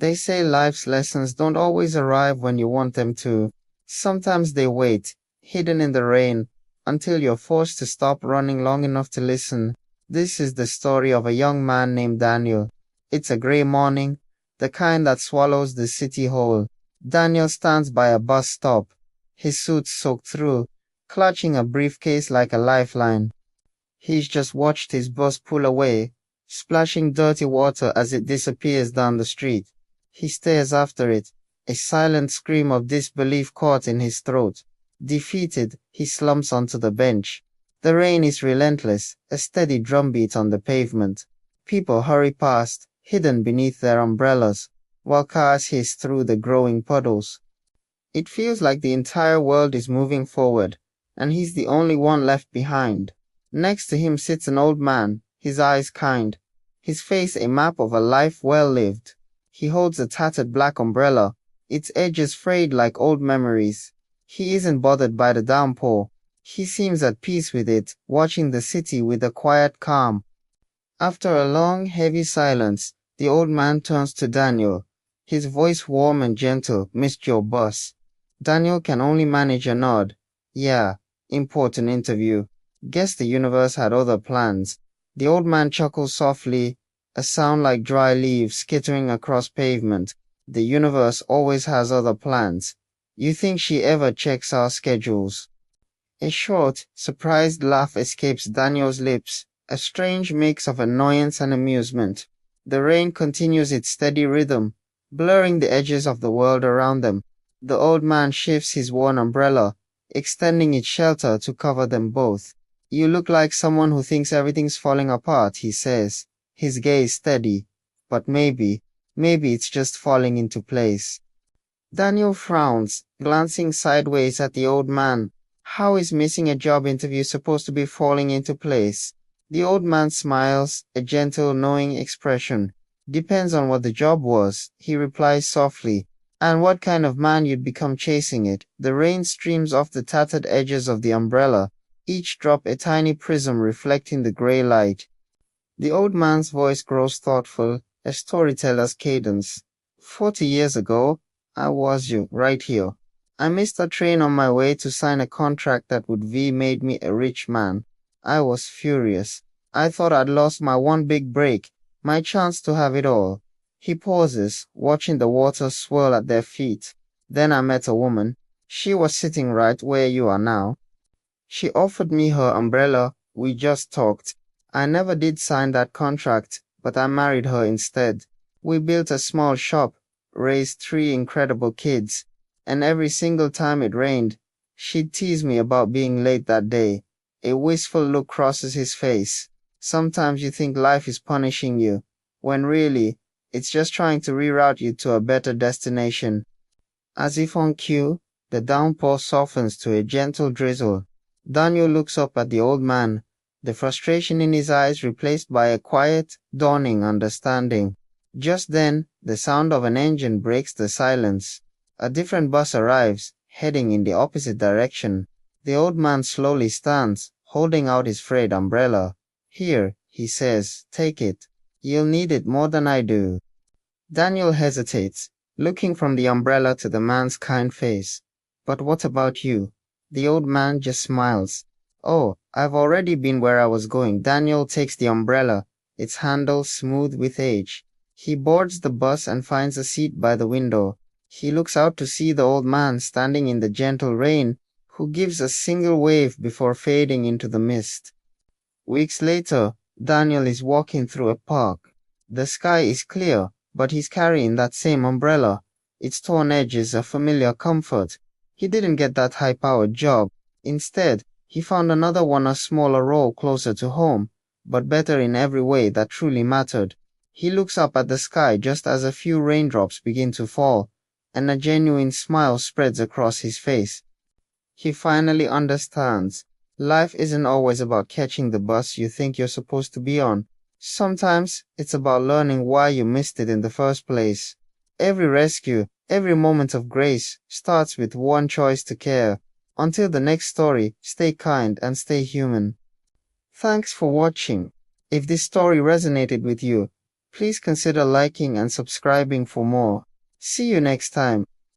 They say life's lessons don't always arrive when you want them to. Sometimes they wait, hidden in the rain, until you're forced to stop running long enough to listen. This is the story of a young man named Daniel. It's a gray morning, the kind that swallows the city whole. Daniel stands by a bus stop, his suit soaked through, clutching a briefcase like a lifeline. He's just watched his bus pull away, splashing dirty water as it disappears down the street. He stares after it, a silent scream of disbelief caught in his throat. Defeated, he slumps onto the bench. The rain is relentless, a steady drumbeat on the pavement. People hurry past, hidden beneath their umbrellas, while cars hiss through the growing puddles. It feels like the entire world is moving forward, and he's the only one left behind. Next to him sits an old man, his eyes kind, his face a map of a life well lived. He holds a tattered black umbrella, its edges frayed like old memories. He isn't bothered by the downpour. He seems at peace with it, watching the city with a quiet calm. After a long, heavy silence, the old man turns to Daniel, his voice warm and gentle. "Missed your bus." Daniel can only manage a nod. "Yeah, important interview. Guess the universe had other plans." The old man chuckles softly, a sound like dry leaves skittering across pavement. "The universe always has other plans. You think she ever checks our schedules?" A short, surprised laugh escapes Daniel's lips, a strange mix of annoyance and amusement. The rain continues its steady rhythm, blurring the edges of the world around them. The old man shifts his worn umbrella, extending its shelter to cover them both. "You look like someone who thinks everything's falling apart," he says, his gaze steady. "But maybe it's just falling into place." Daniel frowns, glancing sideways at the old man. How is missing a job interview supposed to be falling into place? The old man smiles, a gentle, knowing expression. "Depends on what the job was," he replies softly, "and what kind of man you'd become chasing it." The rain streams off the tattered edges of the umbrella, each drop a tiny prism reflecting the gray light. The old man's voice grows thoughtful, a storyteller's cadence. 40 years ago, I was you, right here. I missed a train on my way to sign a contract that would made me a rich man. I was furious. I thought I'd lost my one big break, my chance to have it all." He pauses, watching the water swirl at their feet. "Then I met a woman. She was sitting right where you are now. She offered me her umbrella. We just talked. I never did sign that contract, but I married her instead. We built a small shop, raised 3 incredible kids, and every single time it rained, she'd tease me about being late that day." A wistful look crosses his face. Sometimes you think life is punishing you, when really, it's just trying to reroute you to a better destination. As if on cue, the downpour softens to a gentle drizzle. Daniel looks up at the old man, the frustration in his eyes replaced by a quiet, dawning understanding. Just then, the sound of an engine breaks the silence. A different bus arrives, heading in the opposite direction. The old man slowly stands, holding out his frayed umbrella. "Here," he says, "take it. You'll need it more than I do." Daniel hesitates, looking from the umbrella to the man's kind face. "But what about you?" The old man just smiles. "Oh, I've already been where I was going." Daniel takes the umbrella, its handle smooth with age. He boards the bus and finds a seat by the window. He looks out to see the old man standing in the gentle rain, who gives a single wave before fading into the mist. Weeks later, Daniel is walking through a park. The sky is clear, but he's carrying that same umbrella. Its torn edge is a familiar comfort. He didn't get that high-powered job. Instead, he found another one, a smaller role closer to home, but better in every way that truly mattered. He looks up at the sky just as a few raindrops begin to fall, and a genuine smile spreads across his face. He finally understands. Life isn't always about catching the bus you think you're supposed to be on. Sometimes it's about learning why you missed it in the first place. Every rescue, every moment of grace starts with one choice to care. Until the next story, stay kind and stay human. Thanks for watching. If this story resonated with you, please consider liking and subscribing for more. See you next time.